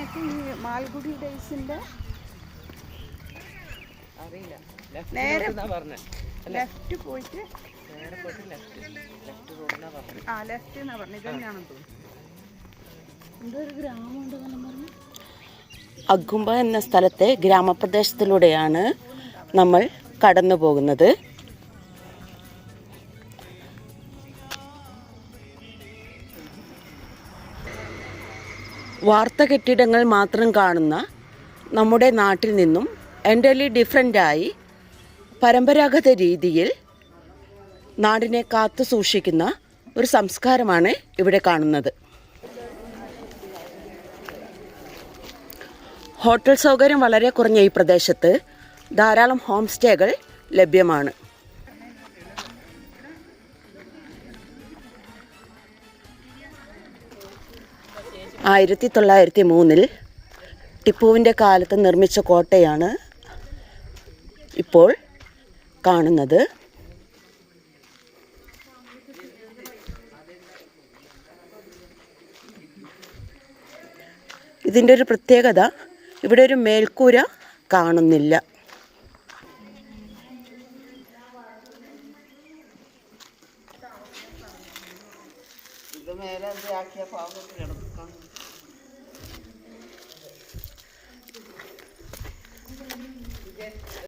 ശരിക്കും ഈ മാൽഗുഡി ഡേയ്സിന്റെ അറിയില്ല. നേരെ ലെഫ്റ്റ് പോയിട്ട് ലെഫ്റ്റ് റോഡിനാ പറഞ്ഞത്. ആ ലെഫ്റ്റ് എന്നാ പറഞ്ഞു. ഇതന്നെയാണെന്ന് തോന്നുന്നു. എന്തോ ഒരു ഗ്രാമമുണ്ടെന്നെല്ലാം പറഞ്ഞു. അഗുംബ എന്ന സ്ഥലത്തെ ഗ്രാമപ്രദേശത്തിലൂടെയാണ് നമ്മൾ കടന്നു പോകുന്നത്. വാർത്ത കെട്ടിടങ്ങൾ മാത്രം കാണുന്ന നമ്മുടെ നാട്ടിൽ നിന്നും എൻ്റർലി ഡിഫറൻ്റായി പരമ്പരാഗത രീതിയിൽ നാടിനെ കാത്തു സൂക്ഷിക്കുന്ന ഒരു സംസ്കാരമാണ് ഇവിടെ കാണുന്നത്. ഹോട്ടൽ സൗകര്യം വളരെ കുറഞ്ഞ ഈ പ്രദേശത്ത് ധാരാളം ഹോം സ്റ്റേകൾ ലഭ്യമാണ്. ആയിരത്തി 1903 ടിപ്പുവിൻ്റെ കാലത്ത് നിർമ്മിച്ച കോട്ടയാണ് ഇപ്പോൾ കാണുന്നത്. ഇതിൻ്റെ ഒരു പ്രത്യേകത, ഇവിടെ ഒരു മേൽക്കൂര കാണുന്നില്ല. ഇത് മേലെ ആക്കിയ ഭാഗത്ത് കിടക്കാം.